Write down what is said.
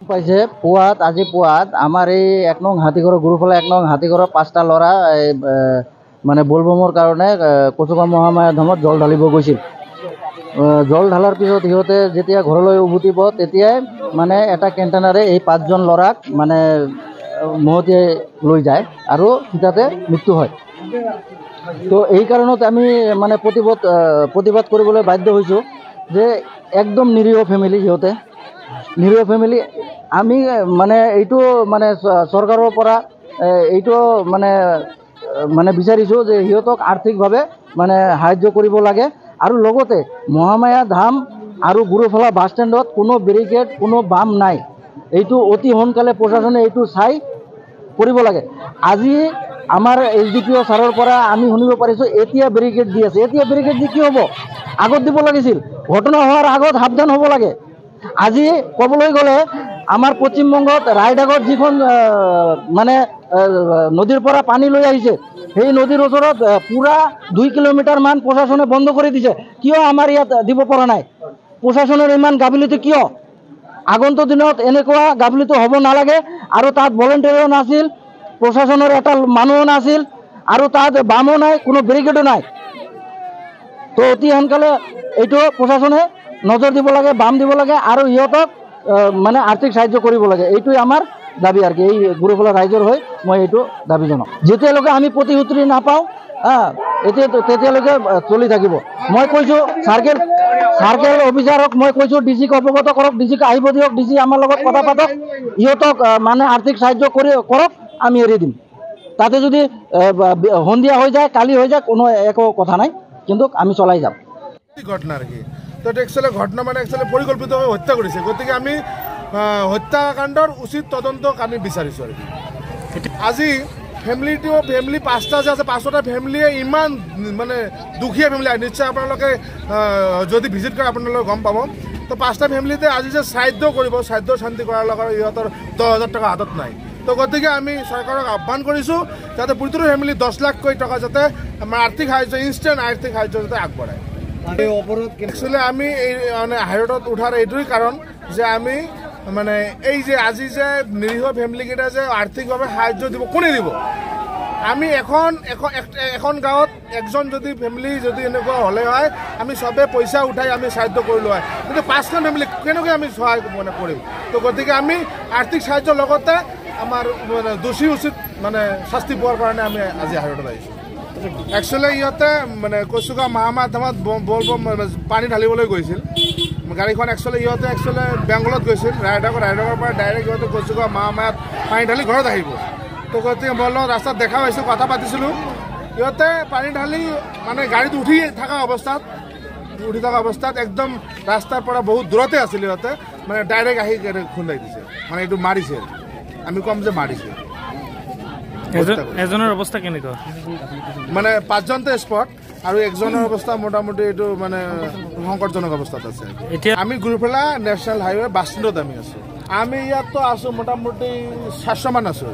পাইছে পুৱাত আজি পুৱাত আমাৰ এই ১ নং হাতীঘৰৰ গুৰুফলা ১ নং হাতীঘৰৰ ৫টা ল'ৰা মানে বলবমৰ কাৰণে কচুগাঁও মহামায়া ধামত জল ঢালিব গৈছিল। জল ঢালাৰ পিছত সিহঁতে যেতিয়া ঘৰলৈ উভতিব তেতিয়াই মানে এটা কণ্টেইনাৰে এই ৫জন ল'ৰাক মানে মহতিয়াই লৈ যায় আৰু তাতে মৃত্যু হয়। তো এই কাৰণত আমি মানে প্ৰতিবাদ কৰিবলৈ বাধ্য হৈছোঁ যে একদম নিৰীহ ফেমিলি, সিহঁতে নিৰীহ ফেমিলি। আমি মানে এইটো মানে চৰকাৰৰ পৰা এইটো মানে বিচাৰিছোঁ যে সিহঁতক আৰ্থিকভাৱে মানে সাহায্য কৰিব লাগে। আৰু লগতে মহামায়া ধাম আৰু গুৰুফলা বাছ ষ্টেণ্ডত কোনো বেৰিকেড, কোনো বাম নাই। এইটো অতি সোনকালে প্ৰশাসনে এইটো চাই কৰিব লাগে। আজি আমাৰ SDPO ছাৰৰ পৰা আমি শুনিব পাৰিছোঁ এতিয়া বেৰিকেড দি আছে। এতিয়া বেৰিকেড দি কি হ'ব? আগত দিব লাগিছিল। ঘটনা হোৱাৰ আগত সাৱধান হ'ব লাগে। আজি ক'বলৈ গ'লে আমাৰ পশ্চিমবংগত ৰায়দাগত যিখন মানে নদীৰ পৰা পানী লৈ আহিছে, সেই নদীৰ ওচৰত পূৰা ২ কিলোমিটাৰমান প্ৰশাসনে বন্ধ কৰি দিছে। কিয় আমাৰ ইয়াত দিব পৰা নাই? প্ৰশাসনৰ ইমান গাফিলতি কিয়? আগন্তুক দিনত এনেকুৱা গাফিলতি হ'ব নালাগে। আৰু তাত ভলেণ্টিয়াৰো নাছিল, প্ৰশাসনৰ এটা মানুহো নাছিল, আৰু তাত বামো নাই, কোনো বেৰিকেডো নাই। তো অতি সোনকালে এইটো প্ৰশাসনে নজৰ দিব লাগে, বাম দিব লাগে আৰু সিহঁতক মানে আৰ্থিক সাহায্য কৰিব লাগে। এইটোৱে আমাৰ দাবী আৰু কি। এই গুৰুফলা ৰাইজৰ হৈ মই এইটো দাবী জনাওঁ। যেতিয়ালৈকে আমি প্ৰতিশ্ৰুতি নাপাওঁ তেতিয়ালৈকে চলি থাকিব। মই কৈছোঁ চাৰ্কেল অফিচাৰক মই কৈছোঁ DCক অৱগত কৰক, DCক আহিব দিয়ক, DC আমাৰ লগত কথা পাতক, ইহঁতক মানে আৰ্থিক সাহায্য কৰক, আমি এৰি দিম। তাতে যদি সন্ধিয়া হৈ যায়, কালি হৈ যায়, কোনো একো কথা নাই, কিন্তু আমি চলাই যাম। ঘটনা আর কি, তো একচুয়ালি ঘটনা মানে একচুয়ালি পরিকল্পিতভাবে হত্যা করেছে। গতিকে আমি হত্যাকাণ্ডর উচিত তদন্তক আমি বিচাৰিছোঁ আর কি। আজি ফেমিলি ৫টা যে আছে, ৫টা ফেমিলিয়ে ইমান মানে দুখীয়া ফেমিলি। নিশ্চয় আপোনালোকে যদি ভিজিট কৰে আপোনালোকে গম পাব। তো 5টা ফেমিলিতে আজি যে শ্ৰাদ্ধ কৰিব, শ্ৰাদ্ধ শান্তি কৰাৰ লগত ইহঁতৰ 10,000 টকা হাতত নাই। তো গতিকে আমি চৰকাৰক আহ্বান কৰিছোঁ যাতে প্ৰতিটো ফেমিলি 10 লাখকৈ টকা যাতে আমাৰ আৰ্থিক সাহায্য, ইনষ্টেণ্ট আৰ্থিক সাহায্য যাতে আগবঢ়ায়। একচুৱেলি আমি এই মানে হাইৰোডত উঠাৰ এইটোৱেই কাৰণ যে আমি মানে এই যে আজি যে নিৰীহ ফেমিলিকেইটা যে আৰ্থিকভাৱে সাহায্য দিব, কোনে দিব? আমি এখন গাঁৱত একজন যদি ফেমিলি যদি এনেকুৱা হ'লে হয়, আমি চবে পইচা উঠাই আমি সাহায্য কৰিলোঁ হয়। কিন্তু 5খন ফেমিলি কেনেকৈ আমি সহায় মানে কৰিম? তো গতিকে আমি আৰ্থিক সাহায্যৰ লগতে আমাৰ মানে দোষী উচিত মানে শাস্তি পোৱাৰ কাৰণে আমি আজি হাইৰোডত আহিছোঁ। একচুৱেলি ইহঁতে মানে কচুগাঁও মহামায়া ধামত পানী ঢালিবলৈ গৈছিল। গাড়ীখন একচুৱেলি বেংগলত গৈছিল, ৰায়দাগৰ পৰা ডাইৰেক্ট ইহঁতে কচুগাঁও মহামায়াত পানী ঢালি ঘৰত আহিব। তো গতিকে মই লগত ৰাস্তাত দেখা পাইছোঁ, কথা পাতিছিলোঁ। ইহঁতে পানী ঢালি মানে গাড়ীত উঠি থকা অৱস্থাত একদম ৰাস্তাৰ পৰা বহুত দূৰতে আছিল। ইহঁতে মানে ডাইৰেক্ট আহি খুন্দাই দিছে, মানে এইটো মাৰিছে। আমি ক'ম যে মাৰিছে। এজনৰ অৱস্থা কেনেকুৱা? মানে 5জনতে স্পট আৰু একজনৰ অৱস্থা মোটামুটি এইটো মানে সংকটজনক অৱস্থাত আছে। এতিয়া আমি গুৰুফলা নেশ্যনেল হাইৱে বাছ ষ্টেণ্ডত আমি আছোঁ। আমি ইয়াততো আছোঁ মোটামুটি 700 মান আছোঁ।